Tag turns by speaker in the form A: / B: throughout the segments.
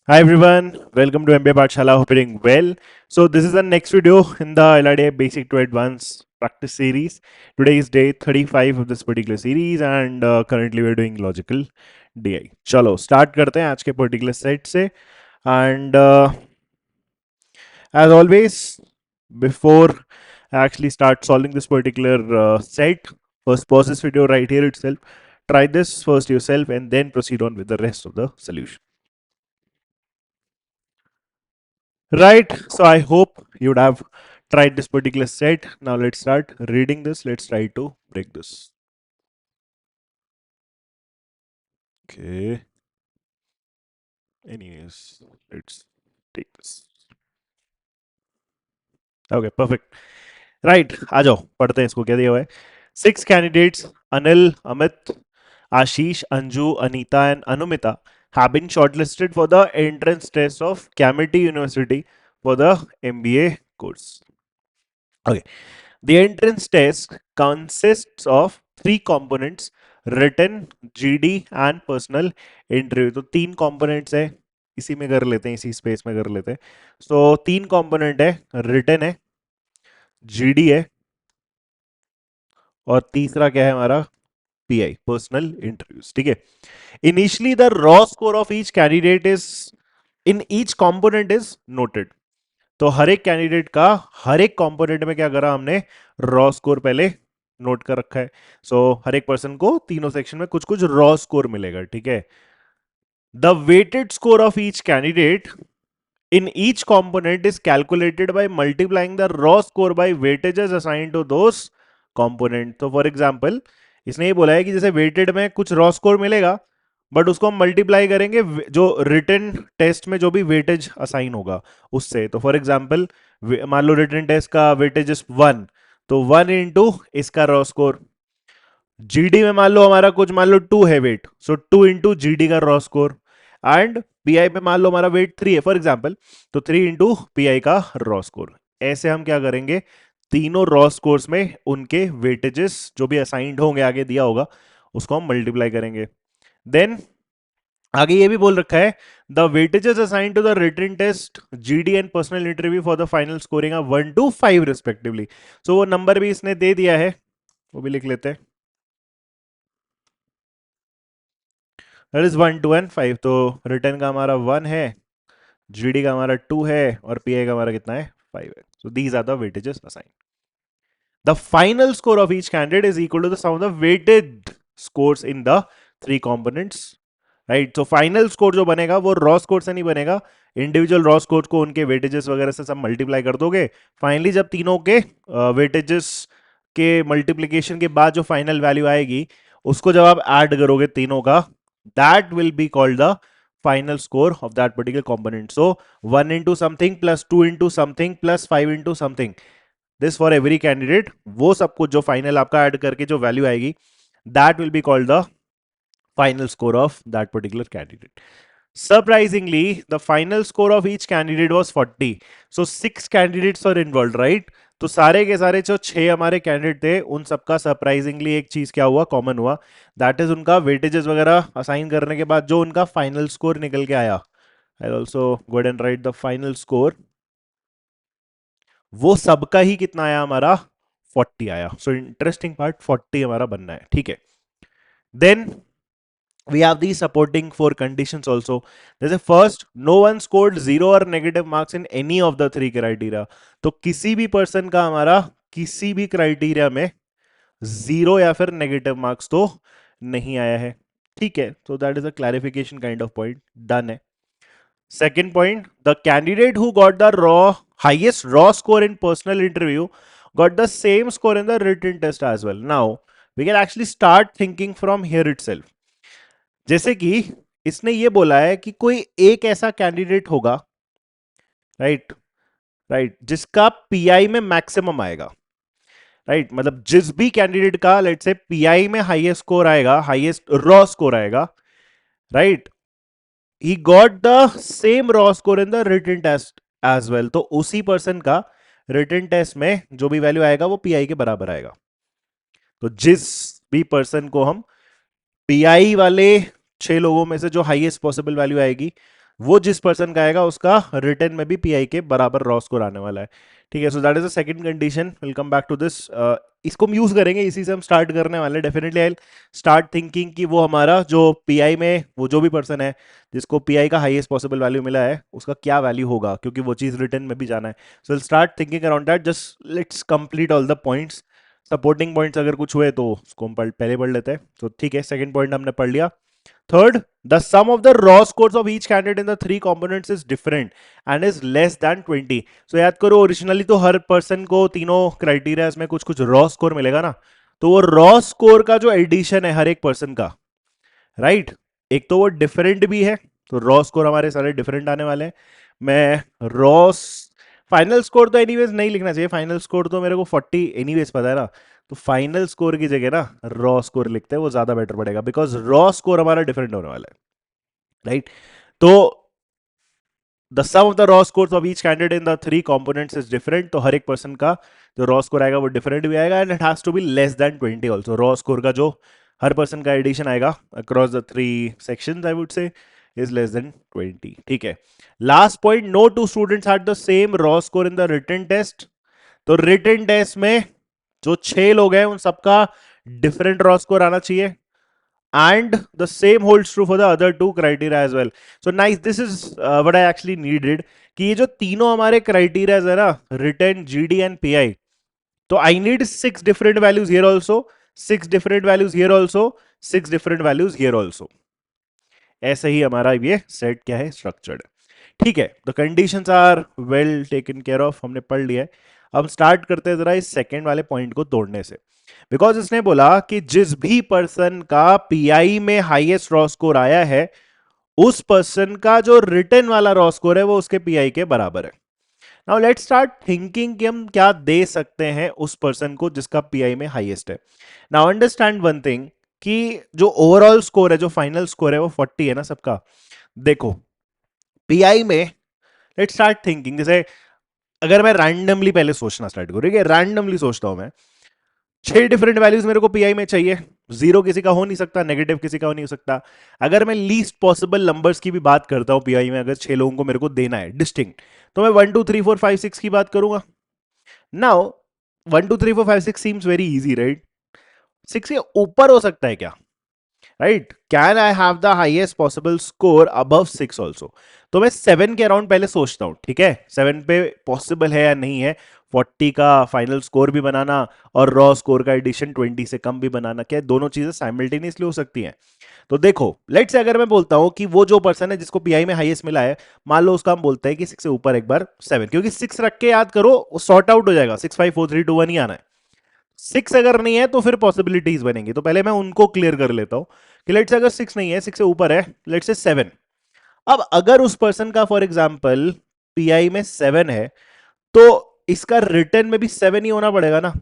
A: Hi everyone, welcome to MBA Pathshala. Hope you're doing well. So this is the next video in the LRDA Basic to Advanced practice series. Today is day 35 of this particular series and currently we're doing logical DI. चलो start करते हैं आज के particular set से and as always before I actually start solving this particular set, first pause this video right here itself. Try this first yourself and then proceed on with the rest of the solution. Right, so I hope you would have tried this particular set. Now let's start reading this. Let's try to break this. Okay. Anyways, let's take this. Okay, perfect. Right, आ जाओ पढ़ते हैं इसको क्या दिया हुआ है. 6 candidates Anil, Amit, Ashish, Anju, Anita and Anumita have been shortlisted for the entrance test of Camity University for the MBA course. Okay. The entrance test consists of three components: written, GD and personal interview. तो तीन components है, इसी में कर लेते हैं, इसी space में कर लेते हैं. So तीन component है, written है, GD है और तीसरा क्या है हमारा PI, personal interviews. ठीक है. Initially the raw score of each candidate is in each component is noted. तो हर एक कैंडिडेट का हर एक कंपोनेंट में क्या करा हमने, रॉ स्कोर पहले नोट कर रखा है. सो हर एक पर्सन को तीनों सेक्शन में कुछ कुछ रॉ स्कोर मिलेगा. ठीक है. The weighted score of each candidate in each component is calculated by multiplying the raw score by weightages assigned to those component. तो फॉर एग्जाम्पल इसने ये बोला है कि जैसे वेटेड में कुछ रॉ स्कोर मिलेगा बट उसको हम मल्टीप्लाई करेंगे जो रिटन टेस्ट में जो भी वेटेज असाइन होगा उससे. तो फॉर एग्जाम्पल मान लो रिटन टेस्ट का वेटेज इज 1, तो 1 इंटू इसका रॉ स्कोर. जीडी में मान लो हमारा कुछ मान लो 2 है वेट, सो 2 इंटू जीडी का रॉ स्कोर. एंड पीआई पे मान लो हमारा वेट 3 है फॉर एग्जाम्पल, तो 3 इंटू पीआई का रॉ स्कोर. ऐसे हम क्या करेंगे, तीनों रॉ स्कोर्स में उनके वेटेजेस जो भी असाइंड होंगे आगे दिया होगा उसको हम मल्टीप्लाई करेंगे. देन आगे ये भी बोल रखा है the weightages assigned to the written test, GD and personal interview for the final scoring of 1 to 5 respectively. So वो नंबर भी इसने दे दिया है, वो भी लिख लेते हैं. That is 1, 2 and 5. तो रिटर्न का हमारा 1 है, जीडी का हमारा 2 है और पीआई का हमारा कितना है, 5 है. So these are the weightages assigned. The final score of each candidate is equal to the sum of the weighted scores in the three components. Right, तो फाइनल स्कोर जो बनेगा वो रॉ स्कोर से नहीं बनेगा, इंडिविजुअल रॉ स्कोर को उनके weightages वगैरह से सब मल्टीप्लाई कर दोगे. फाइनली जब तीनों के वेटेजेस के मल्टीप्लीकेशन के बाद जो फाइनल वैल्यू आएगी उसको जब आप ऐड करोगे तीनों का, that will be called the final score of that particular component. So 1 into something plus 2 into something plus 5 into something, this for every candidate, वो सब कुछ जो फाइनल आपका ऐड करके जो वैल्यू आएगी that will be called the final score of that particular candidate. Surprisingly, the final score of each candidate was 40. So 6 candidates are involved, right? तो सारे के सारे जो 6 हमारे कैंडिडेट थे उन सबका सरप्राइजिंगली एक चीज क्या हुआ, कॉमन हुआ. दैट इज उनका वेटेजेस वगैरह असाइन करने के बाद जो उनका फाइनल स्कोर निकल के आया. I also go and right the final score. वो सबका ही कितना आया हमारा, 40 आया. सो इंटरेस्टिंग पार्ट, 40 हमारा बनना है. ठीक है. Then we have these supporting four conditions also. There's a first, no one scored 0 or negative marks in any of the three criteria. तो किसी भी पर्सन का हमारा किसी भी क्राइटेरिया में 0 या फिर नेगेटिव मार्क्स तो नहीं आया है. ठीक है, तो that is a clarification kind of point, done है. Second point, the candidate who got the highest raw score in personal interview got the same score in the written test as well. Now we can actually start thinking from here itself. जैसे कि इसने ये बोला है कि कोई एक ऐसा कैंडिडेट होगा, राइट राइट, जिसका पीआई में मैक्सिमम आएगा. राइट, मतलब जिस भी कैंडिडेट का लेट्स से पीआई में हाईएस्ट स्कोर आएगा, हाईएस्ट रॉ स्कोर आएगा, right, he got the same raw score in the written test as well. तो उसी पर्सन का रिटन टेस्ट में जो भी वैल्यू आएगा वो पीआई के बराबर आएगा. तो जिस भी पर्सन को हम पीआई वाले 6 लोगों में से जो हाईएस्ट पॉसिबल वैल्यू आएगी, वो जिस पर्सन का आएगा उसका रिटर्न में भी पीआई के बराबर रॉ स्कोर आने वाला है। ठीक है, so that is the second condition. Will come back to this. इसको हम यूज करेंगे, इसी से हम स्टार्ट करने वाले हैं। डेफिनेटली आई स्टार्ट थिंकिंग कि वो हमारा जो पीआई में वो जो भी पर्सन है जिसको पीआई का हाईएस्ट पॉसिबल वैल्यू मिला है उसका क्या वैल्यू होगा, क्योंकि वो चीज रिटर्न में भी जाना है। So will start thinking around that. Just let's complete all the points. Supporting points अगर कुछ हुए तो उसको हम पहले पढ़ लेते हैं। तो ठीक है, सेकंड पॉइंट हमने पढ़ लिया। Third, the sum of the raw scores of each candidate in the three components is different and is less than 20. So याद करो, ओरिजिनली तो हर पर्सन को तीनों क्राइटेरिया में कुछ कुछ रॉ स्कोर मिलेगा ना, तो वो रॉ स्कोर का जो एडिशन है हर एक पर्सन का, राइट, एक तो वो डिफरेंट भी है, तो रॉ स्कोर हमारे सारे डिफरेंट आने वाले हैं। मैं रॉ फाइनल स्कोर तो एनीवेज नहीं लिखना चाहिए, फाइनल स्कोर तो मेरे को 40 एनीवेज पता है ना, तो फाइनल स्कोर की जगह ना रॉ स्कोर लिखते हैं, वो ज्यादा बेटर पड़ेगा, बिकॉज रॉ स्कोर हमारा डिफरेंट होने वाला है, राइट। तो the sum of the raw scores of each candidate in the three components is different, तो हर एक पर्सन का जो रॉ स्कोर आएगा वो डिफरेंट भी आएगा, and it has to be less than 20 also. Raw score का जो हर पर्सन का एडिशन आएगा across the three sections I would say is less than 20। ठीक है, last point, no two students had the same raw score in the written test. तो written test में जो 6 लोग हैं उन सबका डिफरेंट रॉ स्कोर आना चाहिए, and the same holds true for the other two criteria as well. So nice, this is what I actually needed, कि ये जो तीनों हमारे क्राइटेरिया है ना, रिटर्न, जीडी एंड पीआई, तो I need 6 different values here also, 6 different values here also, 6 different values here also. ऐसे ही हमारा ये सेट क्या है, स्ट्रक्चर्ड। ठीक है, the conditions are well taken care of, हमने पढ़ लिया है। अब स्टार्ट करते हैं जरा इस सेकंड वाले पॉइंट को तोड़ने से, बिकॉज इसने बोला कि जिस भी पर्सन का पीआई में हाईएस्ट रॉ स्कोर आया है उस पर्सन का जो रिटर्न वाला रॉ स्कोर है वो उसके पीआई के बराबर है। नाउ लेट्स स्टार्ट थिंकिंग कि हम क्या दे सकते हैं उस पर्सन को जिसका पीआई में हाईएस्ट है। नाउ अंडरस्टैंड वन थिंग, कि जो ओवरऑल स्कोर है, जो फाइनल स्कोर है वो 40 है ना सबका। देखो, पीआई में लेट्स स्टार्ट थिंकिंग, जैसे अगर मैं रैंडमली पहले सोचना स्टार्ट करूं, ठीक है, रैंडमली सोचता हूं मैं, 6 डिफरेंट वैल्यूज मेरे को पीआई में चाहिए, जीरो किसी का हो नहीं सकता, नेगेटिव किसी का हो नहीं सकता। अगर मैं लीस्ट पॉसिबल नंबर्स की भी बात करता हूं पीआई में, अगर 6 लोगों को मेरे को देना है डिस्टिंक्ट, तो मैं 1 2 3 4 5 6 की बात करूंगा। Now 1 2 3 4 5 6 seems very easy, right. 6 के ऊपर हो सकता है क्या, right, can I have the highest possible score above 6 also. तो मैं 7 के अराउंड पहले सोचता हूं, ठीक है, 7 पे पॉसिबल है या नहीं है 40 का फाइनल स्कोर भी बनाना और रॉ स्कोर का एडिशन 20 से कम भी बनाना, क्या दोनों चीजें साइमल्टेनियसली हो सकती हैं। तो देखो, लेट्स से अगर मैं बोलता हूं कि वो जो पर्सन है जिसको पीआई में हाईएस्ट मिला है, मान लो उसका हम बोलते हैं कि 6 से ऊपर एक बार 7, क्योंकि 6 रख के याद करो वो सॉर्ट आउट हो जाएगा, 6 5 4 3 2 1 ही आना है। 6 अगर नहीं है तो फिर पॉसिबिलिटीज बनेंगी, तो पहले मैं उनको क्लियर कर लेता हूं कि लेट्स से अगर 6 नहीं है, 6 से ऊपर है, लेट्स से 7। अब अगर उस पर्सन का फॉर एग्जाम्पल पीआई में 7 है, तो इसका रिटर्न में भी 7 ही होना पड़ेगा ना।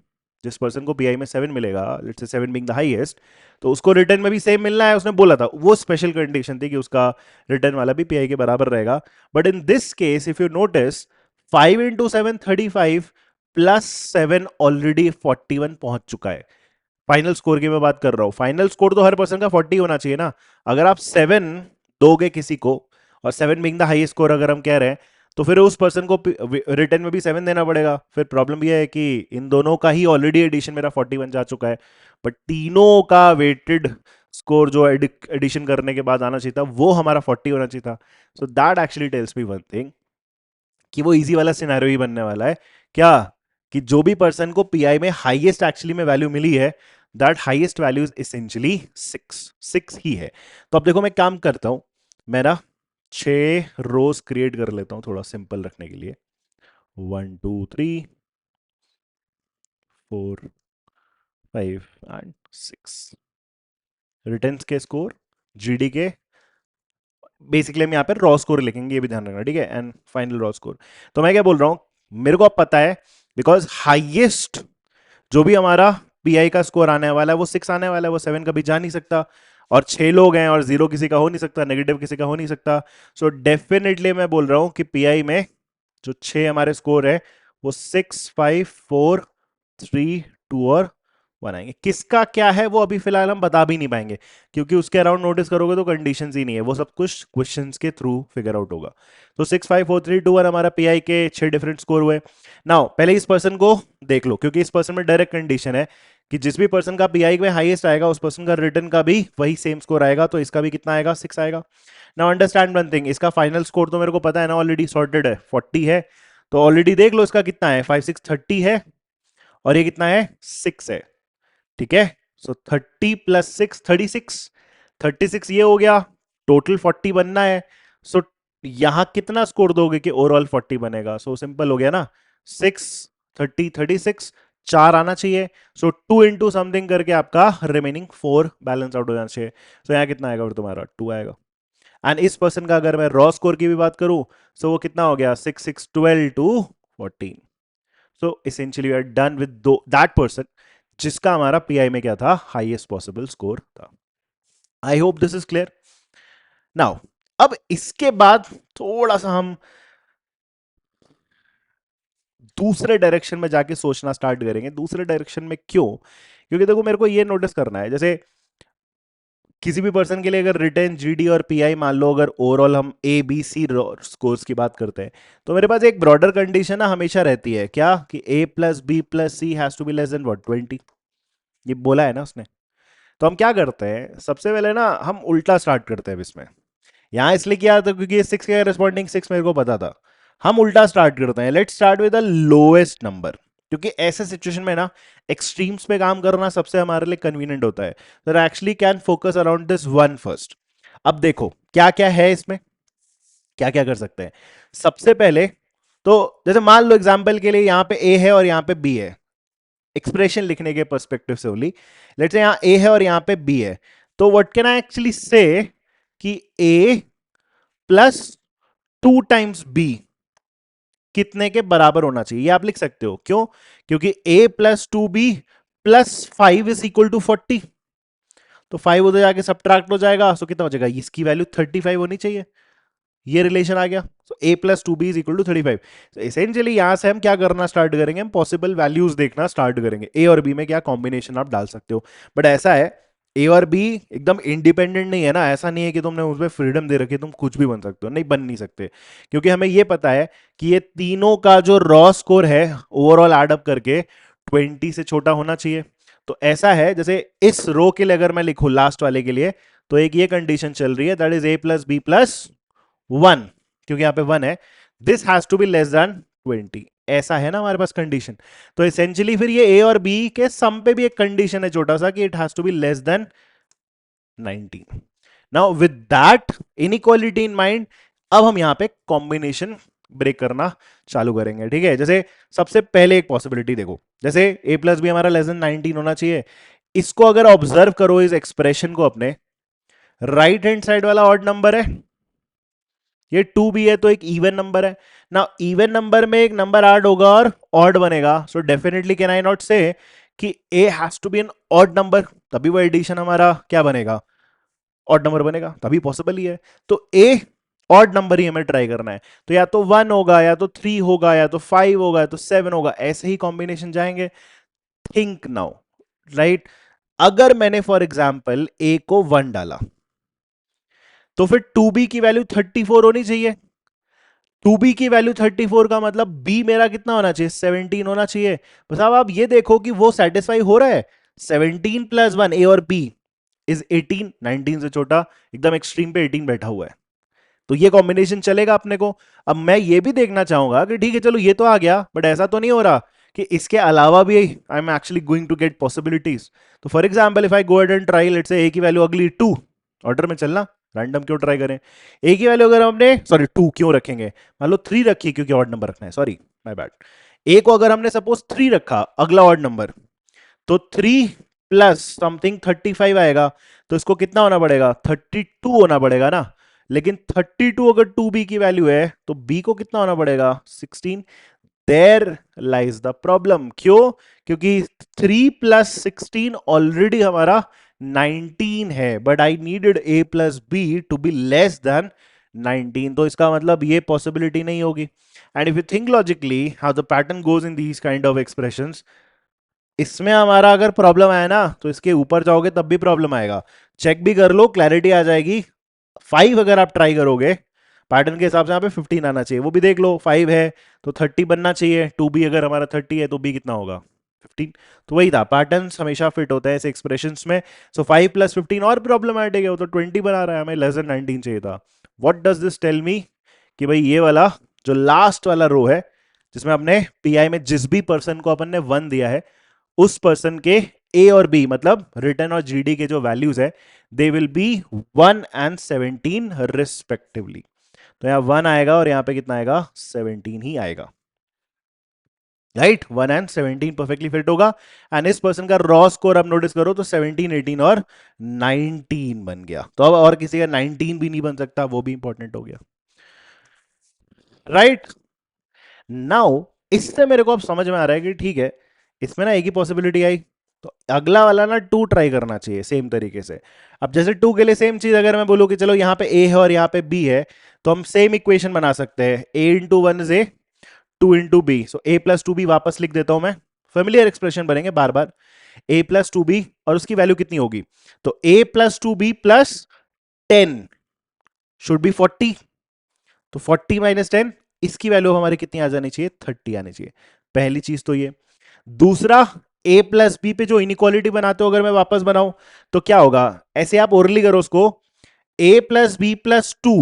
A: जिस पर्सन को पीआई में 7 मिलेगा, let's say 7 being the highest, तो उसको रिटर्न में भी सेम मिलना है, उसने बोला था, वो स्पेशल कंडीशन थी कि उसका रिटर्न वाला भी पीआई के बराबर रहेगा। But in this case if you notice, 5 into 7 35 plus 7 already 41 पहुंच चुका है। फाइनल स्कोर की मैं बात कर रहा हूं, फाइनल स्कोर तो हर पर्सन का 40 होना चाहिए ना। अगर आप 7 दोगे किसी को, और 7 बीइंग द हाईएस्ट स्कोर अगर हम कह रहे हैं, तो फिर उस पर्सन को रिटर्न में भी 7 देना पड़ेगा। फिर प्रॉब्लम यह है कि इन दोनों का ही ऑलरेडी एडिशन मेरा 41 जा चुका है, बट तीनों का वेटेड स्कोर जो एडिशन करने के बाद आना चाहिए था वो हमारा 40 होना चाहिए था। So that actually tells me one thing, कि वो इजी वाला सिनेरियो ही बनने वाला है। क्या, कि जो भी पर्सन को पीआई में हाईएस्ट एक्चुअली में वैल्यू मिली है, that highest value is essentially 6 ही है। तो अब देखो मैं काम करता हूं, मैं ना 6 रोज क्रिएट कर लेता हूं थोड़ा सिंपल रखने के लिए। 1 2 3 4 5 एंड 6 रिटर्न्स के स्कोर, जीडी के, बेसिकली हम यहाँ पे रॉ स्कोर लिखेंगे, ये भी ध्यान रखना, ठीक है, एंड फाइनल रॉ स्कोर। तो मैं क्या बोल रहा हूं, मेरे को अब पता है, बिकॉज हाईएस्ट जो भी हमारा पीआई का स्कोर आने वाला है वो 6 आने वाला है, वो 7 कभी जा नहीं सकता, और 6 लोग हैं और जीरो किसी का हो नहीं सकता, नेगेटिव किसी का हो नहीं सकता। सो डेफिनेटली मैं बोल रहा हूं कि पीआई में जो 6 हमारे स्कोर है वो 6 5 4 3 2 और 1 आएंगे। किसका क्या है वो अभी फिलहाल हम बता भी नहीं पाएंगे, क्योंकि उसके अराउंड नोटिस करोगे तो कंडीशंस ही नहीं है, वो सब कुछ क्वेश्चंस के थ्रू फिगर आउट होगा। तो 6 5 4 3 2 1 हमारा पीआई के 6 डिफरेंट स्कोर हुए। नाउ पहले इस पर्सन को देख लो, क्योंकि इस पर्सन में डायरेक्ट कंडीशन है कि जिस भी पर्सन का पीआई में हाईएस्ट आएगा उस पर्सन का रिटर्न का भी वही सेम स्कोर आएगा, तो इसका भी कितना आएगा, 6 आएगा। नाउ अंडरस्टैंड वन थिंग, इसका फाइनल स्कोर तो मेरे को पता है ना, ऑलरेडी सॉर्टेड है, 40 है। तो ऑलरेडी देख लो इसका कितना है, 5 6 30 है, और ये कितना है, 6 है। ठीक है, सो 30 प्लस 6 36, 36 ये हो गया, टोटल 40 बनना है। सो यहां कितना स्कोर दोगे कि ओवरऑल 40 बनेगा, सो सिंपल हो गया ना, 6 30 36, 4 आना चाहिए। सो 2 इंटू समथिंग करके आपका रिमेनिंग 4 बैलेंस आउट हो जाना चाहिए। सो यहाँ कितना आएगा फिर तुम्हारा, 2 आएगा। एंड इस पर्सन का अगर मैं रॉ स्कोर की भी बात करूं, सो वो कितना हो गया, 6 6 12 to 14। So essentially we are done with that person जिसका हमारा पीआई में क्या था, हाईएस्ट पॉसिबल स्कोर था। I hope this is clear. Now अब इसके बाद थोड़ा सा हम दूसरे डायरेक्शन में जाके सोचना स्टार्ट करेंगे। दूसरे डायरेक्शन में क्यों, क्योंकि देखो मेरे को ये नोटिस करना है, जैसे किसी भी पर्सन के लिए अगर रिटर्न जीडी और पीआई मान लो, अगर ओवरऑल हम ए बी सी स्कोर्स की बात करते हैं, तो मेरे पास एक ब्रॉडर कंडीशन ना हमेशा रहती है, क्या कि A plus B plus C has to be less than what, 20। ये बोला है ना उसने। तो हम क्या करते हैं, सबसे पहले ना हम उल्टा स्टार्ट करते हैं इसमें। यहां इसलिए किया था क्योंकि 6 के रिस्पॉन्डिंग 6 मेरे को पता था। हम उल्टा स्टार्ट करते हैं, let's start with the lowest number, क्योंकि ऐसे सिचुएशन में ना एक्सट्रीम्स पे काम करना सबसे हमारे लिए कन्वीनियंट होता है। तो actually can focus around this one first. अब देखो क्या क्या है इसमें, क्या क्या कर सकते हैं। सबसे पहले तो जैसे मान लो एग्जांपल के लिए यहां पे ए है और यहां पे बी है, एक्सप्रेशन लिखने के पर्सपेक्टिव से ओनली, लेट्स से यहां ए है और यहां पे बी है, तो व्हाट कैन आई एक्चुअली से कि ए प्लस 2 टाइम्स बी कितने के बराबर होना चाहिए, ये आप लिख सकते हो। क्यों, क्योंकि a plus 2b plus 5 is equal to 40। तो 5 उधर जाके सब्ट्रैक्ट हो जाएगा, सो कितना हो जाएगा, इसकी वैल्यू 35 होनी चाहिए। ये रिलेशन आ गया। So a plus 2b is equal to 35। तो एसेंशियली यहां से हम क्या करना स्टार्ट करेंगे, हम पॉसिबल वैल्यूज देखना स्टार्ट करेंगे, a और b में क्या कॉम्बिनेशन आप डाल सकते हो। बट ऐसा है, ए और बी एकदम इंडिपेंडेंट नहीं है ना, ऐसा नहीं है कि तुमने उसमें फ्रीडम दे रखी है तुम कुछ भी बन सकते हो, नहीं बन नहीं सकते, क्योंकि हमें ये पता है कि ये तीनों का जो रॉ स्कोर है ओवरऑल एडअप करके 20 से छोटा होना चाहिए। तो ऐसा है, जैसे इस रो के लिए अगर मैं लिखूं लास्ट वाले के लिए, तो एक ये कंडीशन चल रही है, that is A plus B plus 1, क्योंकि यहां पे 1 है, this has to be less than 20। ऐसा है ना हमारे पास कंडीशन। तो एसेंशियली फिर ये ए और बी के सम पे भी एक कंडीशन है छोटा सा, कि it has to be less than 19। Now with that inequality in mind, अब हम यहां पे कॉम्बिनेशन ब्रेक करना चालू करेंगे। ठीक है, जैसे सबसे पहले एक पॉसिबिलिटी देखो, जैसे a प्लस बी हमारा लेस देन 19 होना चाहिए। इसको अगर ऑब्जर्व करो इस एक्सप्रेशन को अपने, राइट हैंड साइड वाला ऑड नंबर है, ये 2 भी है तो एक इवन नंबर है ना, इवन नंबर में एक नंबर ऐड होगा और ऑड बनेगा। So definitely can I not say कि a has to be an odd number, तभी वो एडिशन हमारा क्या बनेगा, ऑड नंबर बनेगा, तभी पॉसिबल ही है। तो ए ऑड नंबर ही हमें ट्राई करना है, तो या तो 1 होगा, या तो 3 होगा, या तो 5 होगा, या तो 7 होगा, ऐसे ही कॉम्बिनेशन जाएंगे। थिंक नाउ, राइट, अगर मैंने फॉर एग्जाम्पल ए को 1 डाला, तो फिर 2b की वैल्यू 34 होनी चाहिए। 2b की वैल्यू 34 का मतलब b मेरा कितना होना चाहिए, 17 होना चाहिए। बस अब आप ये देखो कि वो सेटिस्फाई हो रहा है, 17 प्लस 1 ए और b इज 18, 19 से छोटा, एकदम एक्सट्रीम पे 18 बैठा हुआ है, तो ये कॉम्बिनेशन चलेगा अपने को। अब मैं ये भी देखना चाहूंगा कि ठीक है चलो ये तो आ गया, बट ऐसा तो नहीं हो रहा कि इसके अलावा भी I am actually going to get possibilities. तो for example if I go add and try, let's say A की वैल्यू अगली 2, ऑर्डर में चलना, रैंडम क्यों ट्राई करें, ए की वैल्यू अगर हमने, सॉरी 2 क्यों रखेंगे, मान लो 3 रखी क्योंकि ऑड नंबर रखना है, सॉरी माय बैड। ए को अगर हमने सपोज 3 रखा, अगला ऑड नंबर, तो 3 प्लस समथिंग 35 आएगा, तो इसको कितना होना पड़ेगा, 32 होना पड़ेगा ना। लेकिन 32 अगर 2b की वैल्यू है तो b को कितना होना पड़ेगा, 16। देयर लाइज द प्रॉब्लम, क्यों, क्योंकि 3 प्लस 16 ऑलरेडी हमारा 19 है, but I needed a plus B to be less than 19, तो इसका मतलब ये पॉसिबिलिटी नहीं होगी। And if you think logically how the pattern goes in these kind of expressions, इसमें हमारा अगर प्रॉब्लम आया ना तो इसके ऊपर जाओगे तब भी प्रॉब्लम आएगा। चेक भी कर लो, क्लैरिटी आ जाएगी। 5 अगर आप ट्राई करोगे पैटर्न के हिसाब से यहाँ पे 15 आना चाहिए, वो भी देख लो। 5 है तो 30 बनना चाहिए, 2b अगर हमारा 30 है तो b कितना होगा 15। तो वही था, पैटर्न हमेशा फिट होता है ऐसे एक्सप्रेशंस में। सो 5 प्लस 15 और प्रॉब्लमैटिक है, वो तो 20 बना रहा है, हमें लेस देन 19 चाहिए था। What does this tell me कि भाई ये वाला जो लास्ट वाला रो है जिसमें अपने पीआई में जिस भी पर्सन को अपन ने 1 दिया है उस पर्सन के ए और बी मतलब रिटर्न और जीडी के जो वैल्यूज है they will be 1 and 17 respectively. तो यहां 1 आएगा और यहां पे कितना आएगा 17 ही आएगा, राइट। 1 एंड 17 परफेक्टली फिट होगा। एंड इस पर्सन का रॉ स्कोर अब नोटिस करो तो 17, 18 और 19 बन गया। तो अब और किसी का 19 भी नहीं बन सकता, वो भी इंपॉर्टेंट हो गया, राइट। नाउ इससे मेरे को अब समझ में आ रहा है कि ठीक है, इसमें ना एक ही पॉसिबिलिटी आई, तो अगला वाला ना 2 ट्राई करना चाहिए सेम तरीके से। अब जैसे 2 के लिए सेम चीज अगर मैं बोलूं कि चलो यहाँ पे ए है और यहाँ पे बी है, तो हम सेम इक्वेशन बना सकते हैं। A into one is A, 2 into B, so A plus two B वापस लिख देता हूं मैं। फेमिलियर एक्सप्रेशन बनेंगे बार बार। ए प्लस टू बी और उसकी वैल्यू कितनी होगी, तो A plus two B plus 10 should be 40। तो 40 माइनस 10, इसकी वैल्यू हमारी कितनी आ जानी चाहिए 30 आनी चाहिए। पहली चीज तो ये। दूसरा, ए प्लस बी पे जो इनइक्वालिटी बनाते हो अगर मैं वापस बनाऊं तो क्या होगा, ऐसे आप ओरली करो उसको, A plus B plus two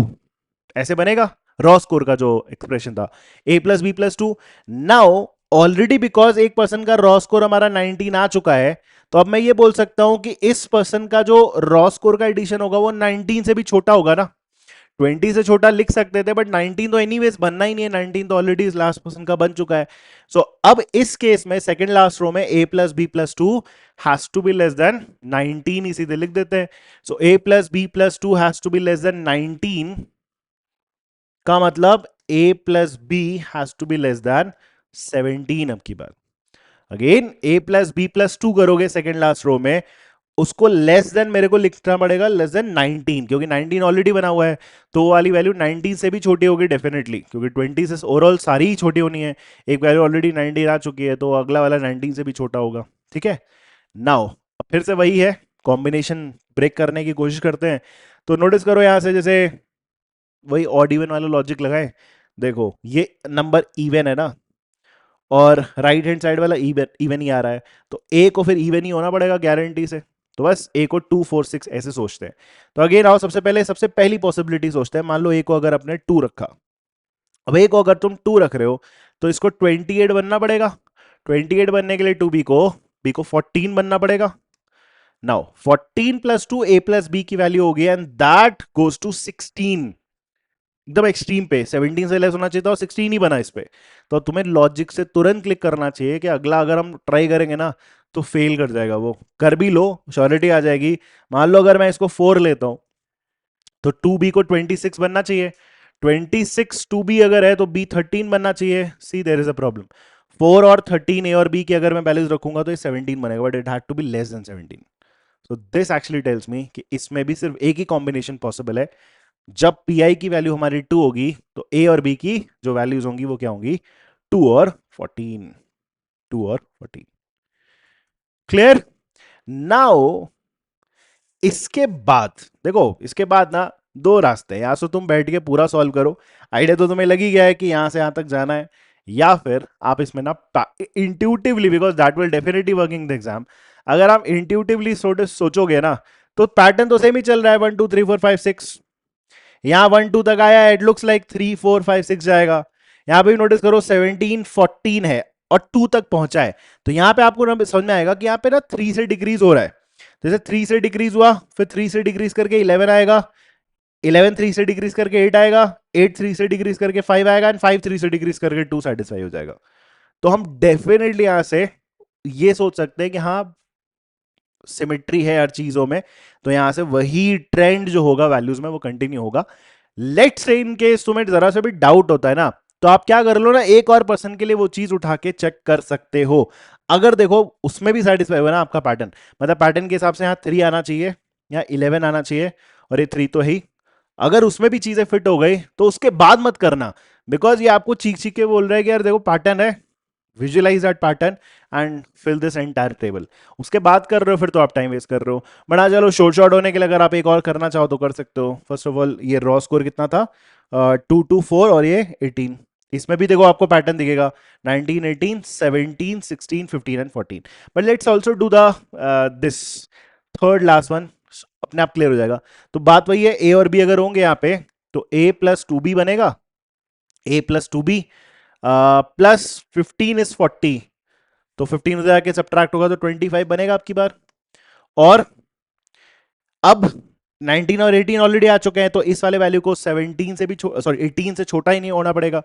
A: ऐसे बनेगा रॉ स्कोर का जो एक्सप्रेशन था, A plus B plus two. Now already because एक पर्सन का रॉ स्कोर हमारा 19 आ चुका है, तो अब मैं ये बोल सकता हूं कि इस पर्सन का जो रॉ स्कोर का एडिशन होगा वो 19 से भी छोटा होगा ना। 20 से छोटा लिख सकते थे बट 19 तो एनीवेज बनना ही नहीं है, 19 तो ऑलरेडी इस लास्ट पर्सन का बन चुका है। सो अब इस केस में सेकंड लास्ट रो में a plus B plus two has to be less than 19, इसी लिख देते हैं। So a plus B plus two has to be less than 19 का मतलब a plus B has to be less than 17। अब की बात again a plus B plus two करोगे सेकेंड लास्ट रो में, उसको लेस देन मेरे को लिखना पड़ेगा लेस देन 19, क्योंकि 19 ऑलरेडी बना हुआ है, तो वो वाली वैल्यू 19 से भी छोटी होगी डेफिनेटली, क्योंकि 20 से ओवरऑल सारी ही छोटी होनी है। एक वैल्यू ऑलरेडी 19 आ चुकी है तो अगला वाला 19 से भी छोटा होगा, ठीक है। नाउ फिर से वही है, कॉम्बिनेशन ब्रेक करने की कोशिश करते हैं। तो नोटिस करो यहां से जैसे वही ऑड इवन वाला लॉजिक लगाए। देखो ये नंबर इवन है ना, और राइट हैंड साइड वाला इवन इवन ही आ रहा है, तो ए को फिर इवन ही होना पड़ेगा गारंटी से। तो बस ए को 2 4 6 ऐसे सोचते हैं। तो अगेन आओ सबसे पहले सबसे पहली पॉसिबिलिटी सोचते हैं। मान लो ए को अगर अपने 2 रखा, अब ए को अगर तुम 2 रख रहे हो तो इसको 28 बनना पड़ेगा। 28 बनने के लिए 2 बी को 14 बनना पड़ेगा। नाउ 14 प्लस 2 ए प्लस बी की वैल्यू होगी एंड दैट गोज टू 16। एकदम एक्सट्रीम पे 17 से लेस होना चाहिए था और 16 ही बना इस पे। तो तुम्हें लॉजिक से तुरंत क्लिक करना चाहिए कि अगला अगर हम ट्राई करेंगे ना तो फेल कर जाएगा, वो कर भी लो श्योरिटी आ जाएगी। मान लो अगर मैं इसको 4 लेता हूं तो 2b को 26 बनना चाहिए। 26 2b अगर है तो b 13 बनना चाहिए। सी देयर इज अ प्रॉब्लम, 4 और 13 ए और बी की अगर मैं वैल्यूज रखूंगा तो ये 17 बनेगा, but it had to be less than 17। So this actually tells me कि इसमें भी सिर्फ एक ही कॉम्बिनेशन पॉसिबल है। जब पी आई की वैल्यू हमारी 2 होगी तो ए और बी की जो वैल्यूज होंगी वो क्या होंगी 2 और 14। 2 और 14, क्लियर। नाउ इसके बाद देखो, इसके बाद ना दो रास्ते हैं, यहां से तुम बैठ के पूरा सॉल्व करो, आइडिया तो तुम्हें लग ही गया है कि यहां से यहां तक जाना है, या फिर आप इसमें ना intuitively, because that will definitely working the exam, अगर आप इंट्यूटिवली सोचोगे ना तो पैटर्न तो सेम ही चल रहा है 1 2 3 4 5 6। यहां 1 2 तक आया, इट लुक्स लाइक 3 4 5 6 जाएगा। यहां पे नोटिस करो 17 14 है और 2 तक पहुंचा है, तो यहां पे आपको समझ में आएगा कि यहां पे ना 3 से डिक्रीज हो रहा है। जैसे 3 से डिक्रीज हुआ, फिर 3 से डिक्रीज करके 11 आएगा, 11 3 से डिक्रीज करके 8 आएगा, 8 3 से डिक्रीज करके 5 आएगा, एंड 5 3 से डिक्रीज करके 2 सेटिस्फाई हो जाएगा। तो हम डेफिनेटली यहां से ये सोच सकते हैं कि हाँ सिमेट्री है हर चीजों में, तो यहां से वही ट्रेंड जो होगा वैल्यूज में वो कंटिन्यू होगा। लेट से इन केस तुम्हें जरा से भी डाउट होता है ना, तो आप क्या कर लो ना, एक और पर्सन के लिए वो चीज उठा के चेक कर सकते हो। अगर देखो उसमें भी सेटिस्फाई हुआ ना आपका पैटर्न, मतलब पैटर्न के हिसाब से यहाँ 3 आना चाहिए, यहाँ 11 आना चाहिए, और ये 3 तो है ही। अगर उसमें भी चीजें फिट हो गई तो उसके बाद मत करना, बिकॉज ये आपको चीख चीख के बोल रहा है कि यार देखो पैटर्न है, visualize that pattern and fill this entire table. उसके बाद कर रहे हो फिर तो आप टाइम वेस्ट कर रहे हो। बट हाँ चलो, शॉर्ट होने के लिए अगर आप एक और करना चाहो तो कर सकते हो। फर्स्ट ऑफ ऑल ये रॉ स्कोर कितना था, 2 2 4 और ये 18। इसमें भी देखो आपको पैटर्न दिखेगा, 19 18 17 16 15 and 14। But let's also do the this third last one, अपने आप क्लियर हो जाएगा। तो बात वही है, ए और बी अगर होंगे यहाँ पे तो ए प्लस टू बी बनेगा, A plus two B plus 15 is 40, तो 15 से आके सब्ट्रैक्ट होगा तो 25 बनेगा आपकी बार। और अब 19 और 18 ऑलरेडी आ चुके हैं, तो इस वाले वैल्यू को 17 से भी सॉरी 18 से छोटा ही नहीं होना पड़ेगा।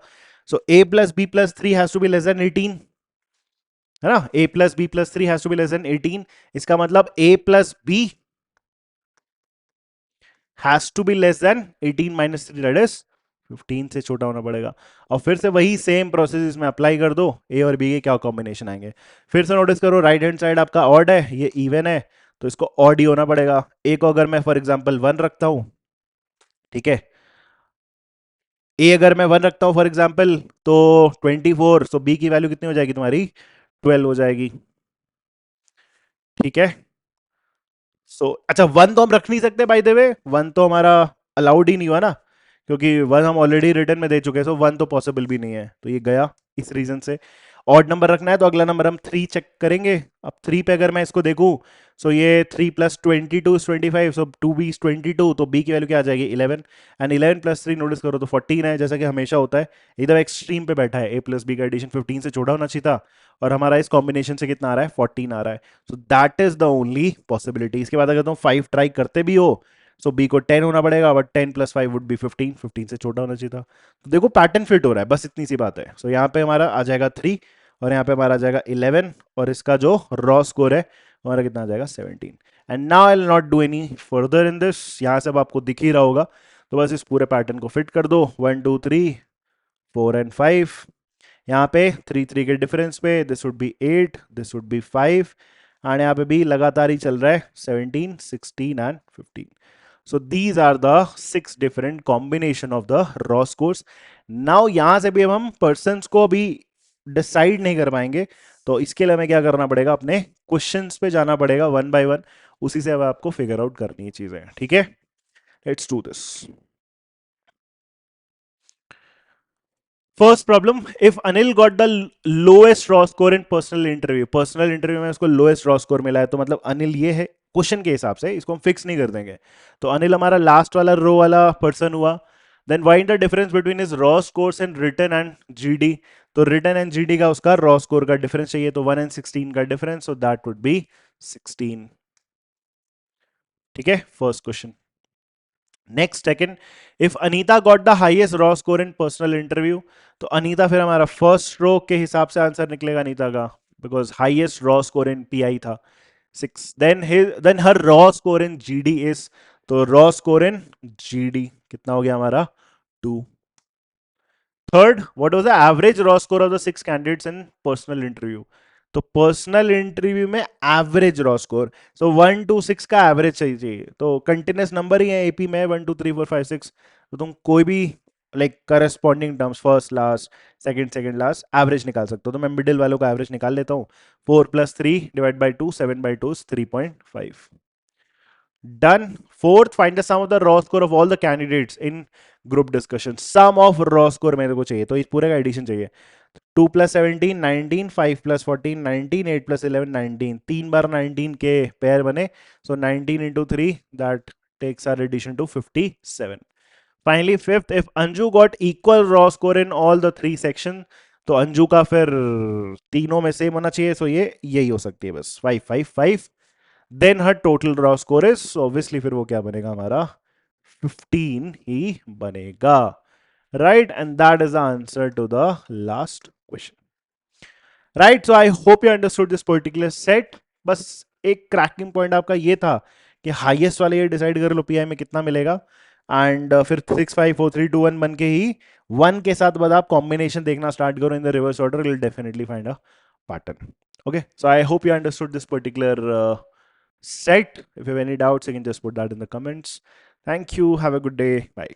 A: So a plus B plus three has to be less than 18, है ना। a plus B plus three has to be less than 18। इसका मतलब a plus B has to be less than 18 minus 3, that is 15 से छोटा होना पड़ेगा। और फिर से वही सेम प्रोसेस इसमें अप्लाई कर दो, ए और बी के क्या कॉम्बिनेशन आएंगे। फिर से नोटिस करो, राइट हैंड साइड आपका ऑड है, ये इवन है, तो इसको ऑड ही होना पड़ेगा। ए को अगर मैं फॉर एग्जांपल 1 रखता हूं, ठीक है, ए अगर मैं 1 रखता हूं फॉर एग्जांपल, तो 24, सो बी की वैल्यू कितनी हो जाएगी तुम्हारी, 12 हो जाएगी, ठीक है। सो अच्छा, 1 तो हम रख नहीं सकते बाय द वे, 1 तो हमारा अलाउड ही नहीं हुआ ना, क्योंकि 1 हम ऑलरेडी रिटर्न में दे चुके हैं, सो 1 तो पॉसिबल भी नहीं है, तो ये गया इस रीजन से। ऑड नंबर रखना है तो अगला नंबर हम 3 चेक करेंगे। अब 3 पे अगर मैं इसको देखूं, सो ये 3 plus 22 is 25, so 2 B is 22, तो बी की वैल्यू क्या आ जाएगी 11, एंड 11 प्लस 3 नोटिस करो तो 14 है, जैसा कि हमेशा होता है एकदम एक्सट्रीम पे बैठा है। ए प्लस बी का एडिशन 15 से छोटा होना चाहिए था, और हमारा इस कॉम्बिनेशन से कितना आ रहा है, 14 आ रहा है। So that is the only possibility. इसके बाद अगर तुम 5 ट्राई करते भी हो, सो बी को 10 होना पड़ेगा, बट 10 प्लस 5 वुड बी 15, 15 से छोटा होना चाहिए था। तो देखो पैटर्न फिट हो रहा है, बस इतनी सी बात है। सो यहाँ पे हमारा आ जाएगा 3, और यहाँ पे हमारा आ जाएगा 11, और इसका जो रॉ स्कोर है हमारा कितना आ जाएगा 17। And now I will not do any further in this, यहाँ से अब आपको दिख ही रहा होगा, तो बस इस पूरे पैटर्न को फिट कर दो, 1 2 3 4 एंड 5। यहाँ पे 3 3 के डिफरेंस पे this would be 8, this would be 5, and यहाँ पे भी लगातार ही चल रहा है 17 16 and 15। So these are the 6 different combination of the raw scores. Now यहां से भी अब हम persons को अभी डिसाइड नहीं कर पाएंगे, तो इसके लिए हमें क्या करना पड़ेगा, अपने क्वेश्चंस पे जाना पड़ेगा वन बाय वन, उसी से अब आपको फिगर आउट करनी है चीजें, ठीक है। Let's do this. First problem, if Anil got the lowest raw score in personal interview में उसको लोएस्ट रॉ स्कोर मिला है, तो मतलब अनिल ये है क्वेश्चन के हिसाब से, इसको हम फिक्स नहीं कर देंगे। तो अनिल हमारा लास्ट वाला रो वाला पर्सन हुआ। Then find the difference between his raw scores in written and GD. तो रिटन एंड जीडी का उसका रॉ स्कोर का डिफरेंस चाहिए, तो 1 एंड 16 का difference, so that would be 16, ठीक है, first question. Next second, if Anita got the highest raw score in personal interview, तो अनीता फिर हमारा फर्स्ट रो के हिसाब से आंसर निकलेगा अनीता का, because highest raw score in PI था 6। Then her raw score in GD is, तो रॉ स्कोर इन जीडी कितना हो गया हमारा 2। Third, what was the average raw score of the 6 candidates in personal interview. तो personal interview में average raw score, so 1 to 6 का average चाहिए, तो कंटिन्यूस नंबर ही है एपी में 1 2 3 4 5 6, तो तुम कोई भी like corresponding terms first last second second last average निकाल सकते हो। तो मैं मिडिल वालों का एवरेज निकाल लेता हूँ, 4 + 3 divide by 2 7 by 2 3.5। Done. Fourth, find the sum of the raw score of all the candidates in group discussion. Sum of raw score मेरे को चाहिए, तो इस पूरे का एडिशन चाहिए। 2 + 17 19, 5 + 14 19, 8 + 11 19, 3 बार 19 के पेयर बने, so 19 into 3 that takes our addition to 57। Finally fifth, if Anju got equal raw score in all the 3 section, तो अंजू का फिर तीनों में सेम होना चाहिए, सो ये यही हो सकती है बस 5 5 5। Then her total raw score is, obviously फिर वो क्या बनेगा हमारा 15 ही बनेगा, right. And that is the answer to the last question, right. So I hope you understood this particular set. बस एक क्रैकिंग पॉइंट आपका ये था कि हाईएस्ट वाले ये डिसाइड कर लो पीआई में कितना मिलेगा, एंड फिर 6 5 4 3 2 1 बन के ही 1 के साथ बाद आप कॉम्बिनेशन देखना स्टार्ट करो in the reverse order, will definitely find a pattern. Okay, so I hope you understood this particular set. If you have any doubts, you can just put that in the comments. Thank you. Have a good day. Bye.